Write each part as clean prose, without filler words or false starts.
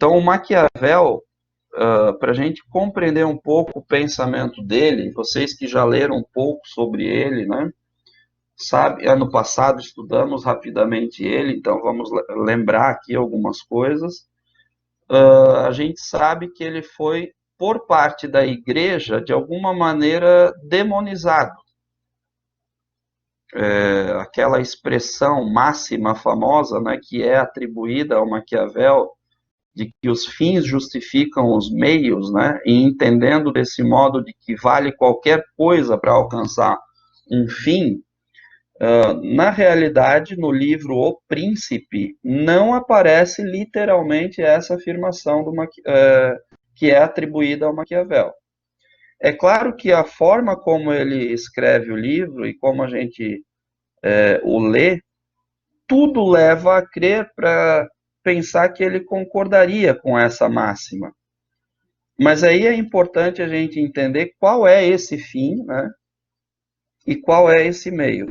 Então, o Maquiavel, para a gente compreender um pouco o pensamento dele, vocês que já leram um pouco sobre ele, né? Sabe, ano passado estudamos rapidamente ele, então vamos lembrar aqui algumas coisas. A gente sabe que ele foi, por parte da igreja, de alguma maneira demonizado. Aquela expressão máxima famosa, né, que é atribuída ao Maquiavel, de que os fins justificam os meios, né, e entendendo desse modo de que vale qualquer coisa para alcançar um fim, na realidade, no livro O Príncipe, não aparece literalmente essa afirmação que é atribuída ao Maquiavel. É claro que a forma como ele escreve o livro e como a gente o lê, tudo leva a crer para pensar que ele concordaria com essa máxima. Mas aí é importante a gente entender qual é esse fim, né? E qual é esse meio.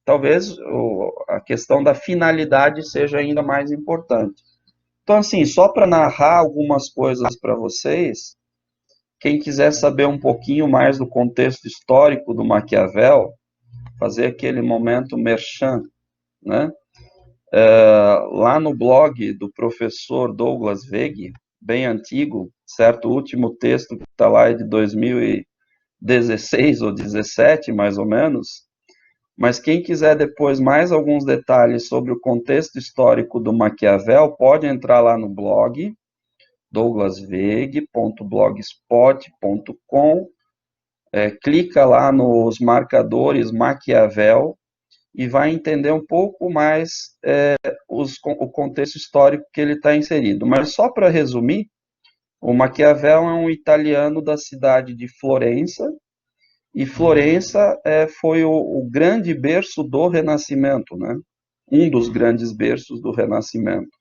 Talvez a questão da finalidade seja ainda mais importante. Então, assim, só para narrar algumas coisas para vocês, quem quiser saber um pouquinho mais do contexto histórico do Maquiavel, fazer aquele momento merchan, né? Lá no blog do professor Douglas Veg, bem antigo, certo? O último texto que está lá é de 2016 ou 17, mais ou menos. Mas quem quiser depois mais alguns detalhes sobre o contexto histórico do Maquiavel, pode entrar lá no blog, douglasveg.blogspot.com, clica lá nos marcadores Maquiavel e vai entender um pouco mais o contexto histórico que ele está inserido. Mas só para resumir, o Maquiavel é um italiano da cidade de Florença, e Florença foi o grande berço do Renascimento, né? Um dos grandes berços do Renascimento.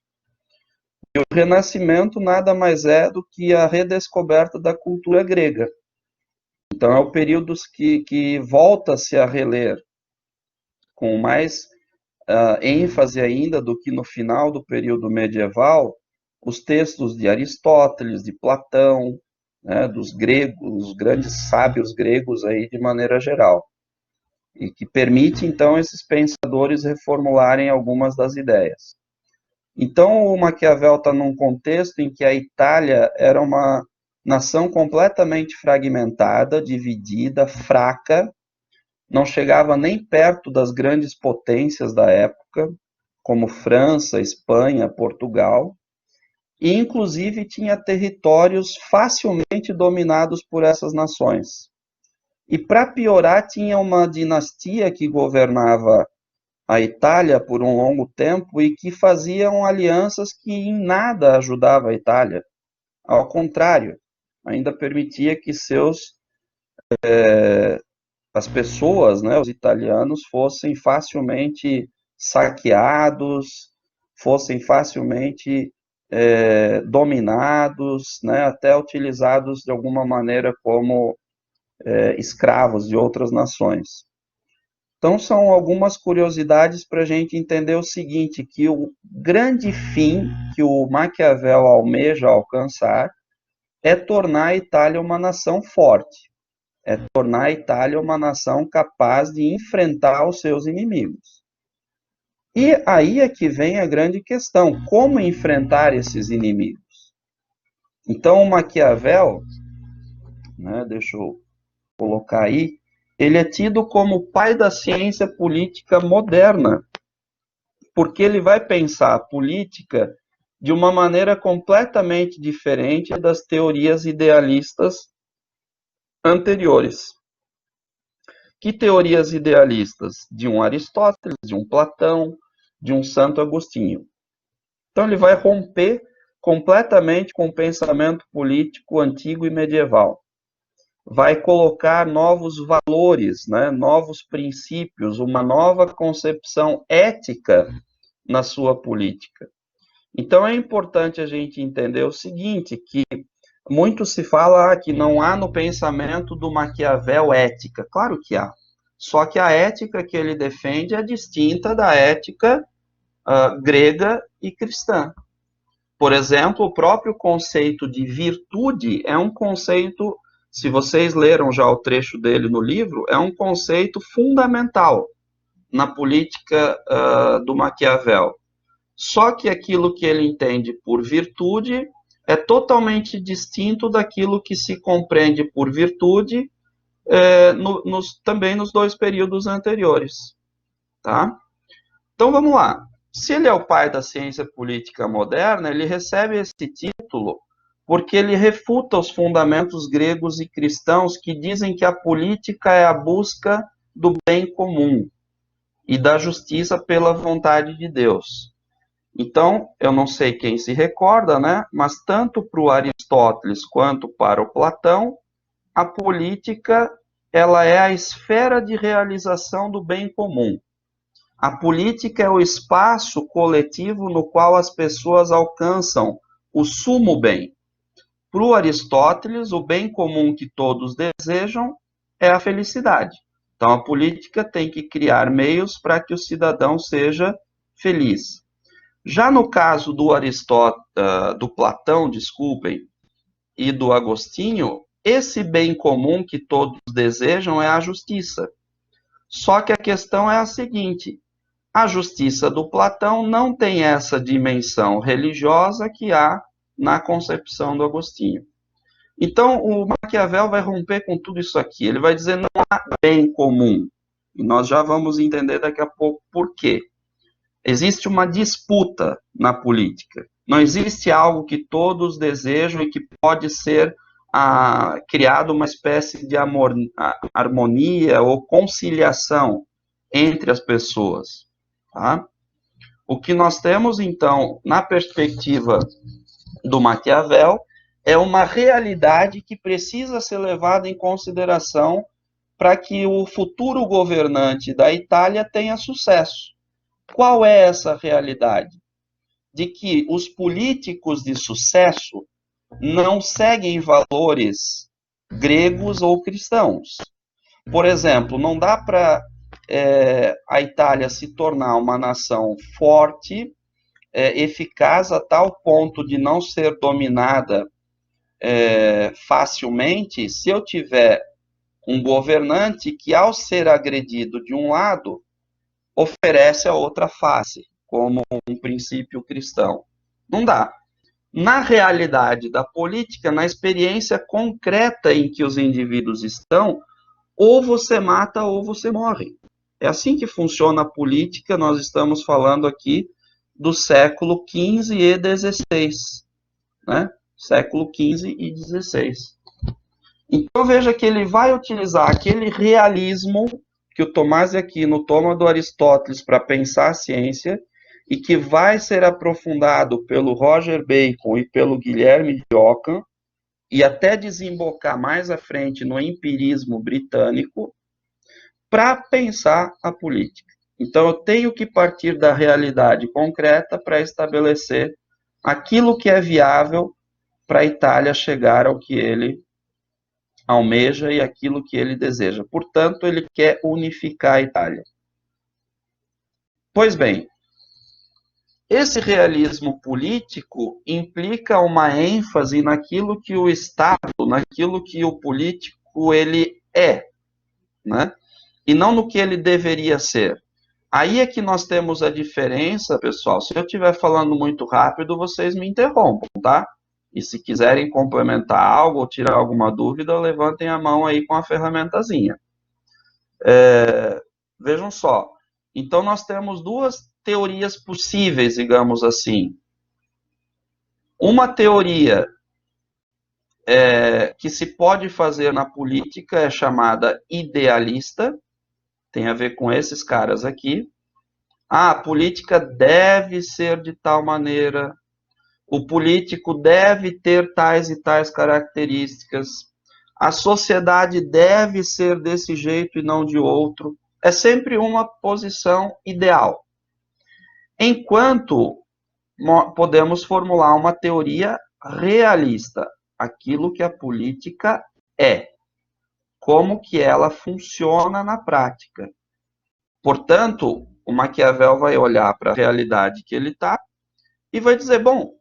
E o Renascimento nada mais é do que a redescoberta da cultura grega. Então, é o período que volta-se a reler com mais ênfase ainda do que no final do período medieval, os textos de Aristóteles, de Platão, né, dos gregos, os grandes sábios gregos aí de maneira geral, e que permite então esses pensadores reformularem algumas das ideias. Então o Maquiavel está num contexto em que a Itália era uma nação completamente fragmentada, dividida, fraca, não chegava nem perto das grandes potências da época, como França, Espanha, Portugal, e inclusive tinha territórios facilmente dominados por essas nações. E para piorar, tinha uma dinastia que governava a Itália por um longo tempo e que faziam alianças que em nada ajudava a Itália. Ao contrário, ainda permitia que as pessoas, né, os italianos, fossem facilmente saqueados, fossem facilmente dominados, né, até utilizados de alguma maneira como escravos de outras nações. Então, são algumas curiosidades para a gente entender o seguinte, que o grande fim que o Maquiavel almeja alcançar é tornar a Itália uma nação forte, é tornar a Itália uma nação capaz de enfrentar os seus inimigos. E aí é que vem a grande questão, como enfrentar esses inimigos? Então, o Maquiavel, né, deixa eu colocar aí, ele é tido como o pai da ciência política moderna, porque ele vai pensar a política de uma maneira completamente diferente das teorias idealistas anteriores. Que teorias idealistas? De um Aristóteles, de um Platão, de um Santo Agostinho. Então ele vai romper completamente com o pensamento político antigo e medieval. Vai colocar novos valores, né, novos princípios, uma nova concepção ética na sua política. Então é importante a gente entender o seguinte, que muito se fala que não há no pensamento do Maquiavel ética. Claro que há. Só que a ética que ele defende é distinta da ética grega e cristã. Por exemplo, o próprio conceito de virtude é um conceito, se vocês leram já o trecho dele no livro, é um conceito fundamental na política do Maquiavel. Só que aquilo que ele entende por virtude é totalmente distinto daquilo que se compreende por virtude também nos dois períodos anteriores. Tá? Então vamos lá. Se ele é o pai da ciência política moderna, ele recebe esse título porque ele refuta os fundamentos gregos e cristãos que dizem que a política é a busca do bem comum e da justiça pela vontade de Deus. Então, eu não sei quem se recorda, né? Mas tanto para o Aristóteles quanto para o Platão, a política ela é a esfera de realização do bem comum. A política é o espaço coletivo no qual as pessoas alcançam o sumo bem. Para o Aristóteles, o bem comum que todos desejam é a felicidade. Então, a política tem que criar meios para que o cidadão seja feliz. Já no caso do do Platão, desculpem, e do Agostinho, esse bem comum que todos desejam é a justiça. Só que a questão é a seguinte: a justiça do Platão não tem essa dimensão religiosa que há na concepção do Agostinho. Então, o Maquiavel vai romper com tudo isso aqui. Ele vai dizer não há bem comum. E nós já vamos entender daqui a pouco por quê. Existe uma disputa na política. Não existe algo que todos desejam e que pode ser criado uma espécie de harmonia ou conciliação entre as pessoas. Tá? O que nós temos, então, na perspectiva do Maquiavel, é uma realidade que precisa ser levada em consideração para que o futuro governante da Itália tenha sucesso. Qual é essa realidade? De que os políticos de sucesso não seguem valores gregos ou cristãos. Por exemplo, não dá para a Itália se tornar uma nação forte, eficaz a tal ponto de não ser dominada facilmente, se eu tiver um governante que, ao ser agredido de um lado, oferece a outra face, como um princípio cristão. Não dá. Na realidade da política, na experiência concreta em que os indivíduos estão, ou você mata ou você morre. É assim que funciona a política. Nós estamos falando aqui do século XV e XVI, né? Século XV e XVI. Então veja que ele vai utilizar aquele realismo que o Tomás de Aquino toma do Aristóteles para pensar a ciência e que vai ser aprofundado pelo Roger Bacon e pelo Guilherme de Ockham e até desembocar mais à frente no empirismo britânico para pensar a política. Então eu tenho que partir da realidade concreta para estabelecer aquilo que é viável para a Itália chegar ao que ele almeja e aquilo que ele deseja. Portanto, ele quer unificar a Itália. Pois bem, esse realismo político implica uma ênfase naquilo que o Estado, naquilo que o político ele é, né? E não no que ele deveria ser. Aí é que nós temos a diferença, pessoal. Se eu estiver falando muito rápido, vocês me interrompam, tá? E se quiserem complementar algo ou tirar alguma dúvida, levantem a mão aí com a ferramentazinha. Vejam só. Então, nós temos duas teorias possíveis, digamos assim. Uma teoria que se pode fazer na política é chamada idealista, tem a ver com esses caras aqui. A política deve ser de tal maneira, o político deve ter tais e tais características, a sociedade deve ser desse jeito e não de outro. É sempre uma posição ideal. Enquanto podemos formular uma teoria realista, aquilo que a política é, como que ela funciona na prática. Portanto, o Maquiavel vai olhar para a realidade que ele está e vai dizer, bom,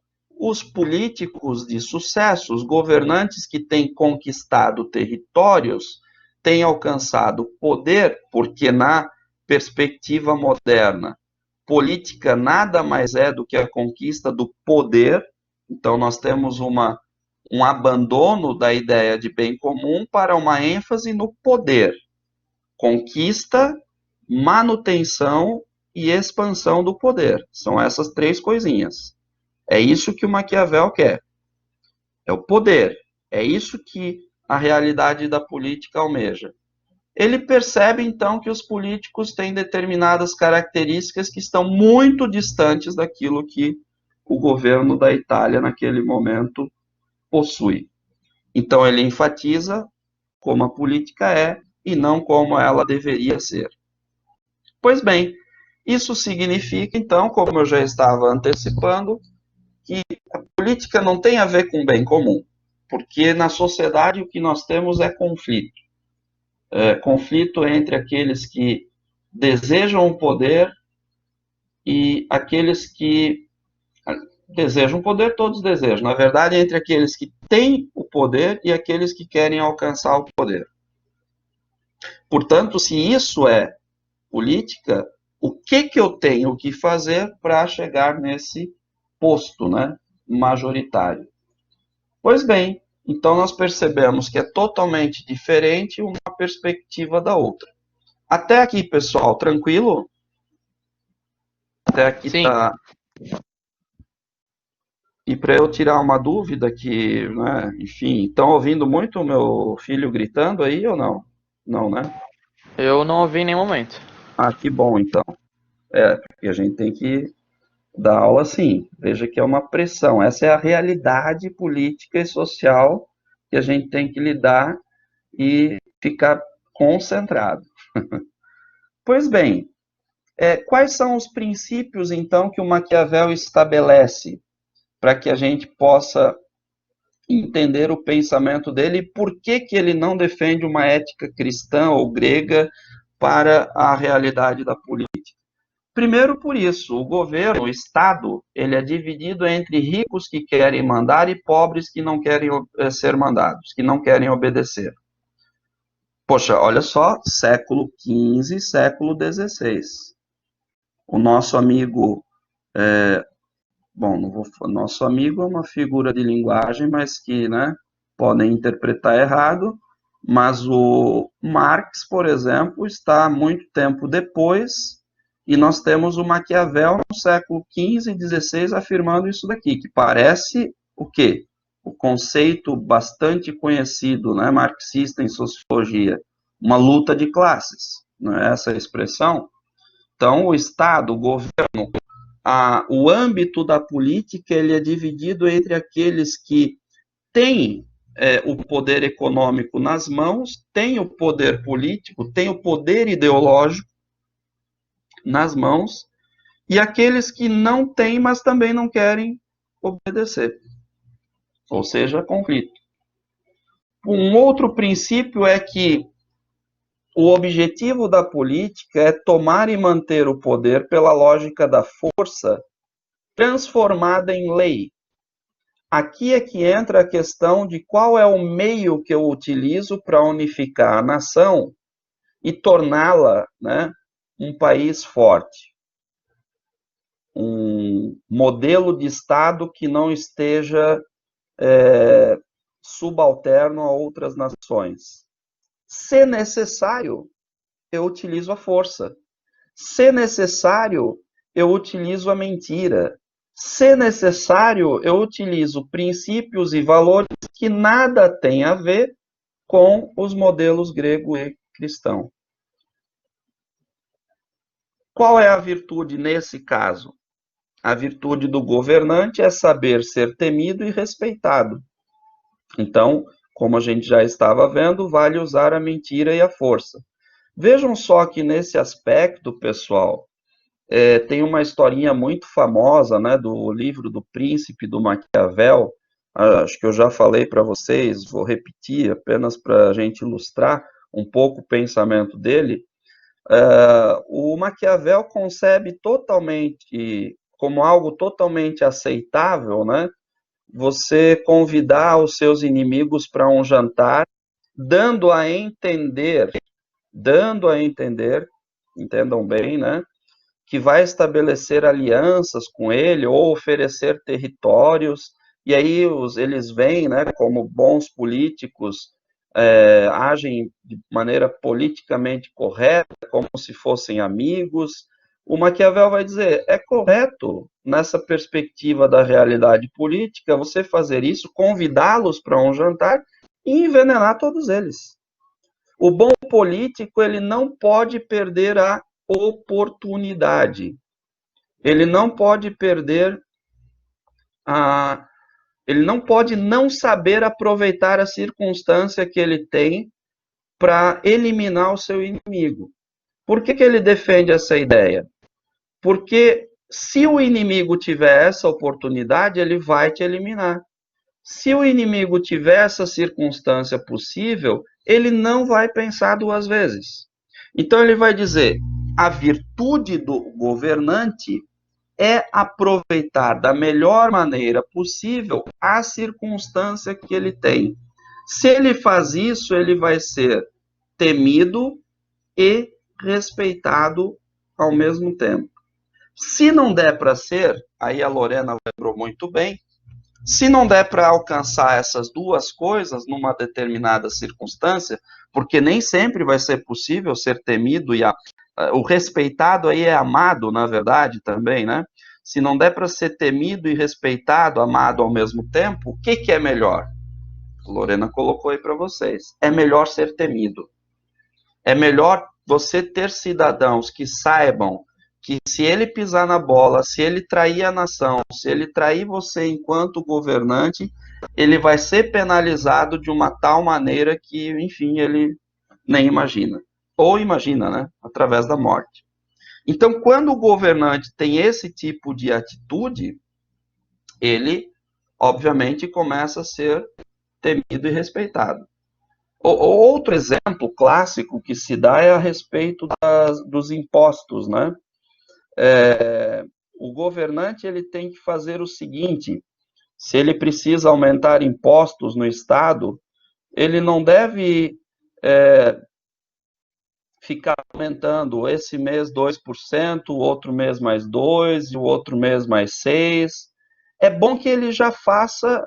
os políticos de sucesso, os governantes que têm conquistado territórios, têm alcançado poder, porque na perspectiva moderna, política nada mais é do que a conquista do poder. Então, nós temos um abandono da ideia de bem comum para uma ênfase no poder. Conquista, manutenção e expansão do poder. São essas três coisinhas. É isso que o Maquiavel quer. É o poder. É isso que a realidade da política almeja. Ele percebe, então, que os políticos têm determinadas características que estão muito distantes daquilo que o governo da Itália, naquele momento, possui. Então, ele enfatiza como a política é e não como ela deveria ser. Pois bem, isso significa, então, como eu já estava antecipando, que a política não tem a ver com bem comum, porque na sociedade o que nós temos é conflito. Conflito entre aqueles que desejam o poder e aqueles que desejam o poder, todos desejam. Na verdade, entre aqueles que têm o poder e aqueles que querem alcançar o poder. Portanto, se isso é política, o que eu tenho que fazer para chegar nesse posto, né, majoritário? Pois bem, então nós percebemos que é totalmente diferente uma perspectiva da outra. Até aqui, pessoal, tranquilo? Até aqui Sim, tá. E para eu tirar uma dúvida que, né, enfim, estão ouvindo muito o meu filho gritando aí ou não? Não, né? eu não ouvi em nenhum momento. Ah, que bom, então. Porque a gente tem que dar aula sim. Veja que é uma pressão. Essa é a realidade política e social que a gente tem que lidar e ficar concentrado. Pois bem, quais são os princípios, então, que o Maquiavel estabelece para que a gente possa entender o pensamento dele e por que, que ele não defende uma ética cristã ou grega para a realidade da política? Primeiro por isso, o governo, o Estado, ele é dividido entre ricos que querem mandar e pobres que não querem ser mandados, que não querem obedecer. Poxa, olha só, século XV, século XVI. O nosso amigo, não vou, nosso amigo é uma figura de linguagem, mas que, né, podem interpretar errado, mas o Marx, por exemplo, está muito tempo depois, e nós temos o Maquiavel no século XV e XVI afirmando isso daqui, que parece o quê? O conceito bastante conhecido, né, marxista em sociologia, uma luta de classes, não é essa a expressão? Então, o Estado, o governo, o âmbito da política ele é dividido entre aqueles que têm o poder econômico nas mãos, têm o poder político, têm o poder ideológico nas mãos, e aqueles que não têm, mas também não querem obedecer. Ou seja, conflito. Um outro princípio é que o objetivo da política é tomar e manter o poder pela lógica da força transformada em lei. Aqui é que entra a questão de qual é o meio que eu utilizo para unificar a nação e torná-la, né, um país forte. Um modelo de Estado que não esteja subalterno a outras nações. Se necessário, eu utilizo a força. Se necessário, eu utilizo a mentira. Se necessário, eu utilizo princípios e valores que nada têm a ver com os modelos grego e cristão. Qual é a virtude nesse caso? A virtude do governante é saber ser temido e respeitado. Então, como a gente já estava vendo, vale usar a mentira e a força. Vejam só que nesse aspecto, pessoal, tem uma historinha muito famosa, né, do livro do Príncipe do Maquiavel. Acho que eu já falei para vocês, vou repetir apenas para a gente ilustrar um pouco o pensamento dele. O Maquiavel concebe totalmente como algo totalmente aceitável, né, você convidar os seus inimigos para um jantar, dando a entender, entendam bem, né, que vai estabelecer alianças com ele ou oferecer territórios, e aí eles veem, né, como bons políticos, agem de maneira politicamente correta, como se fossem amigos. O Maquiavel vai dizer, é correto, nessa perspectiva da realidade política, você fazer isso, convidá-los para um jantar e envenenar todos eles. O bom político, ele não pode perder a oportunidade. Ele não pode perder a... Ele não pode não saber aproveitar a circunstância que ele tem para eliminar o seu inimigo. Por que ele defende essa ideia? Porque se o inimigo tiver essa oportunidade, ele vai te eliminar. Se o inimigo tiver essa circunstância possível, ele não vai pensar duas vezes. Então ele vai dizer: a virtude do governante é aproveitar da melhor maneira possível a circunstância que ele tem. Se ele faz isso, ele vai ser temido e respeitado ao mesmo tempo. Se não der para ser, aí a Lorena lembrou muito bem, se não der para alcançar essas duas coisas numa determinada circunstância, porque nem sempre vai ser possível ser temido e o respeitado aí é amado, na verdade, também, né? Se não der para ser temido e respeitado, amado ao mesmo tempo, o que é melhor? A Lorena colocou aí para vocês. É melhor ser temido. É melhor você ter cidadãos que saibam que se ele pisar na bola, se ele trair a nação, se ele trair você enquanto governante, ele vai ser penalizado de uma tal maneira que, enfim, ele nem imagina. Ou imagina, né? Através da morte. Então, quando o governante tem esse tipo de atitude, ele, obviamente, começa a ser temido e respeitado. Outro exemplo clássico que se dá é a respeito dos impostos, né? O governante ele tem que fazer o seguinte: se ele precisa aumentar impostos no Estado, ele não deve ficar aumentando esse mês 2%, o outro mês mais 2%, e o outro mês mais 6%. É bom que ele já faça,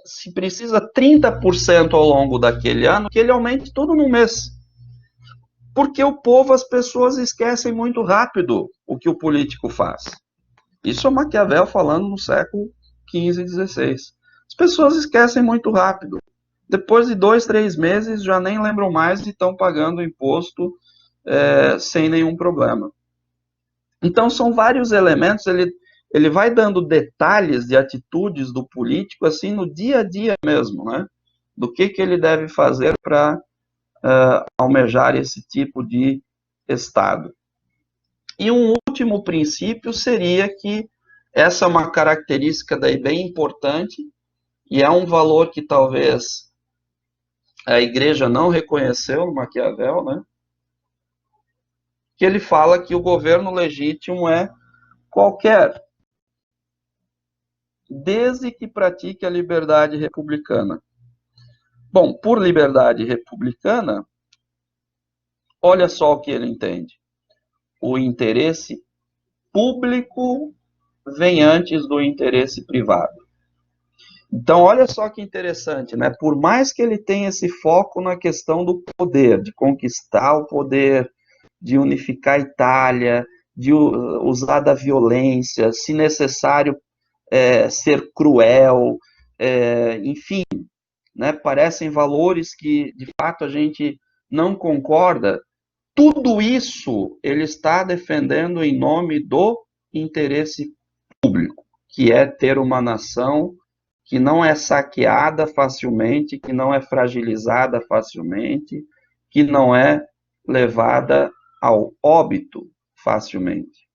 se precisa 30% ao longo daquele ano, que ele aumente tudo no mês. Porque o povo, as pessoas esquecem muito rápido o que o político faz. Isso é Maquiavel falando no século XV e XVI. As pessoas esquecem muito rápido. Depois de 2, 3 meses, já nem lembram mais e estão pagando imposto sem nenhum problema. Então, são vários elementos, ele vai dando detalhes de atitudes do político, assim, no dia a dia mesmo, né? Do que ele deve fazer para almejar esse tipo de Estado. E um último princípio seria que essa é uma característica daí bem importante e é um valor que talvez a igreja não reconheceu no Maquiavel, né? Que ele fala que o governo legítimo é qualquer, desde que pratique a liberdade republicana. Bom, por liberdade republicana, olha só o que ele entende. O interesse público vem antes do interesse privado. Então, olha só que interessante, né? Por mais que ele tenha esse foco na questão do poder, de conquistar o poder, de unificar a Itália, de usar da violência, se necessário, ser cruel, enfim, né? Parecem valores que, de fato, a gente não concorda. Tudo isso ele está defendendo em nome do interesse público, que é ter uma nação que não é saqueada facilmente, que não é fragilizada facilmente, que não é levada ao óbito facilmente.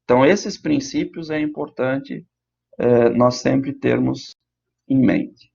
Então, esses princípios é importante nós sempre termos em mente.